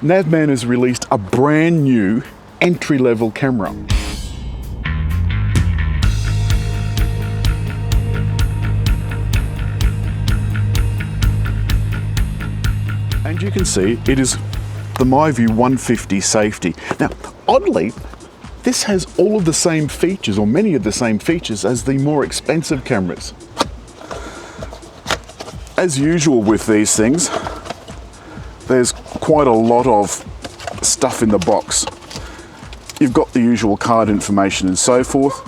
Navman has released a brand new entry-level camera. And you can see it is the MiVue 150 safety. Now, oddly, this has all of the same features, or many of the same features, as the more expensive cameras. As usual with these things, there's quite a lot of stuff in the box. You've got the usual card information and so forth,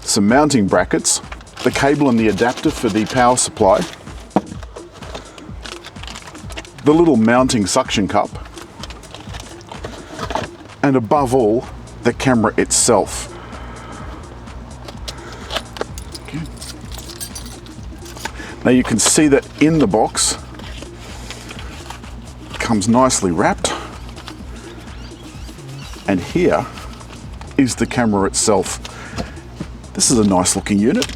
some mounting brackets, the cable and the adapter for the power supply, the little mounting suction cup, and above all, the camera itself. Okay. Now you can see that in the box, it comes nicely wrapped, and here is the camera itself. This is a nice looking unit.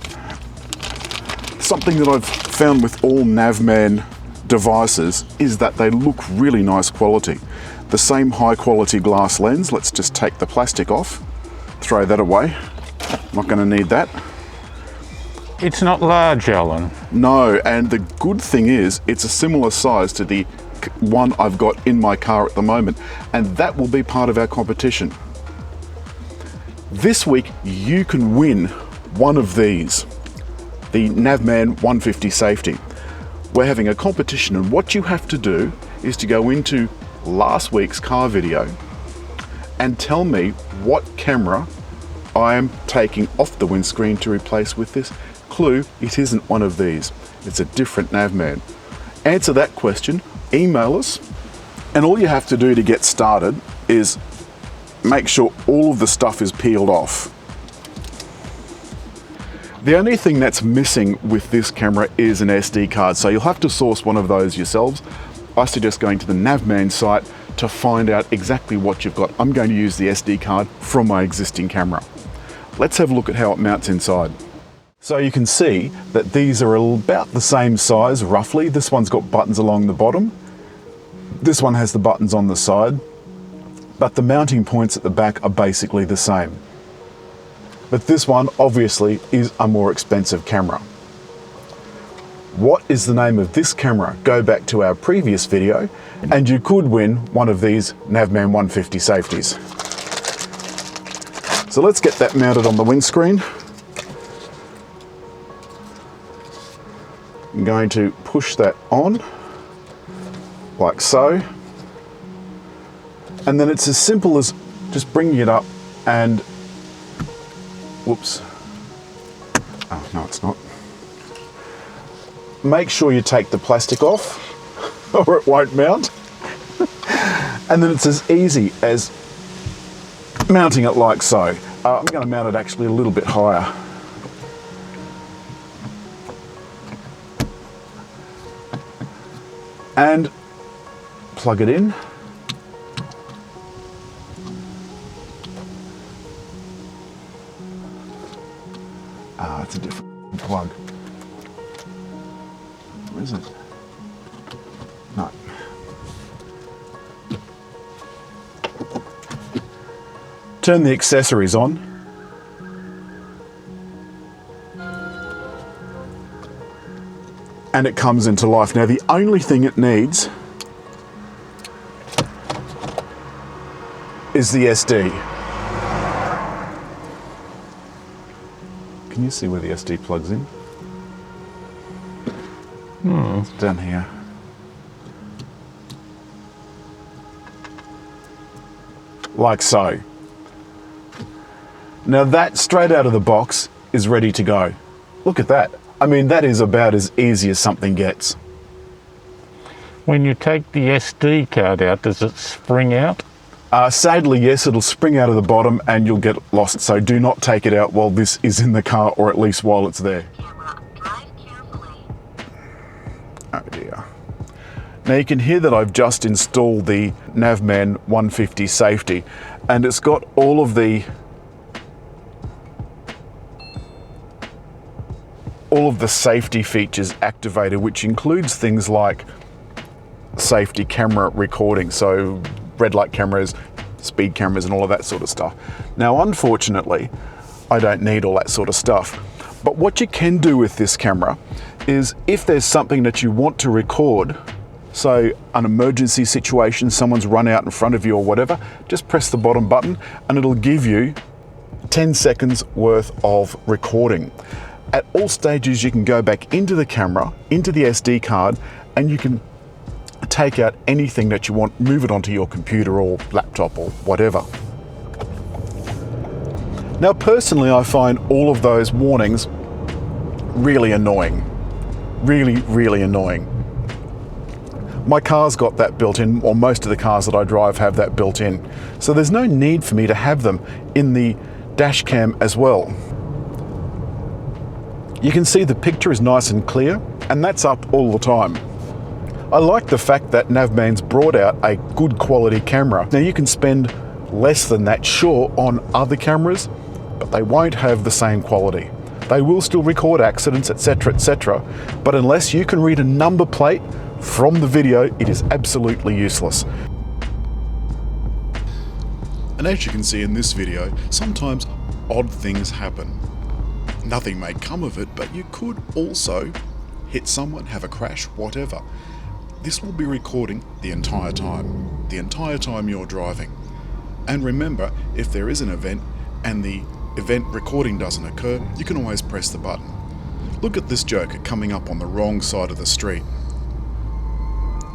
Something that I've found with all Navman devices is that they look really nice quality. The same high quality glass lens. Let's just take the plastic off, throw that away. Not going to need that. It's not large, Alan. No, and the good thing is it's a similar size to the one I've got in my car at the moment, and that will be part of our competition. This week you can win one of these, the Navman 150 safety. We're having a competition, and what you have to do is to go into last week's car video and tell me what camera I am taking off the windscreen to replace with this. Clue, it isn't one of these. It's a different Navman. Answer that question, email us, and all you have to do to get started is make sure all of the stuff is peeled off. The only thing that's missing with this camera is an SD card, so you'll have to source one of those yourselves. I suggest going to the Navman site to find out exactly what you've got. I'm going to use the SD card from my existing camera. Let's have a look at how it mounts inside. So you can see that these are about the same size, roughly. This one's got buttons along the bottom. This one has the buttons on the side, but the mounting points at the back are basically the same. But this one obviously is a more expensive camera. What is the name of this camera? Go back to our previous video and you could win one of these Navman 150 safeties. So let's get that mounted on the windscreen. I'm going to push that on, like so. And then it's as simple as just bringing it up and, whoops. Oh, no, it's not. Make sure you take the plastic off or it won't mount. And then it's as easy as mounting it like so. I'm going to mount it actually a little bit higher. And plug it in. It's a different plug. Where is it? No. Turn the accessories on. And it comes into life. Now the only thing it needs is the SD. Can you see where the SD plugs in? It's down here. Like so. Now that straight out of the box is ready to go. Look at that. I mean, that is about as easy as something gets. When you take the SD card out, does it spring out? Sadly, yes, it'll spring out of the bottom and you'll get lost. So do not take it out while this is in the car, or at least while it's there. Oh dear. Now you can hear that I've just installed the Navman 150 safety, and it's got all of the safety features activated, which includes things like safety camera recording. So red light cameras, speed cameras and all of that sort of stuff. Now, unfortunately, I don't need all that sort of stuff. But what you can do with this camera is if there's something that you want to record, so an emergency situation, someone's run out in front of you or whatever, just press the bottom button and it'll give you 10 seconds worth of recording. At all stages, you can go back into the camera, into the SD card, and you can take out anything that you want, move it onto your computer or laptop or whatever. Now, personally, I find all of those warnings really annoying. Really, really annoying. My car's got that built in, or most of the cars that I drive have that built in. So there's no need for me to have them in the dash cam as well. You can see the picture is nice and clear, and that's up all the time. I like the fact that Navman's brought out a good quality camera. Now, you can spend less than that, sure, on other cameras, but they won't have the same quality. They will still record accidents, etc., but unless you can read a number plate from the video, it is absolutely useless. And as you can see in this video, sometimes odd things happen. Nothing may come of it, but you could also hit someone, have a crash, whatever. This will be recording the entire time you're driving. And remember, if there is an event and the event recording doesn't occur, you can always press the button. Look at this joker coming up on the wrong side of the street.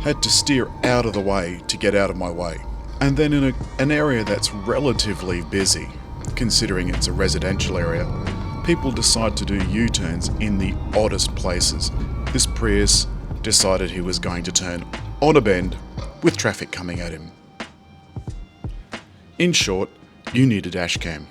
Had to steer out of the way to get out of my way. And then in an area that's relatively busy, considering it's a residential area, people decide to do U-turns in the oddest places. This Prius decided he was going to turn on a bend with traffic coming at him. In short, you need a dash cam.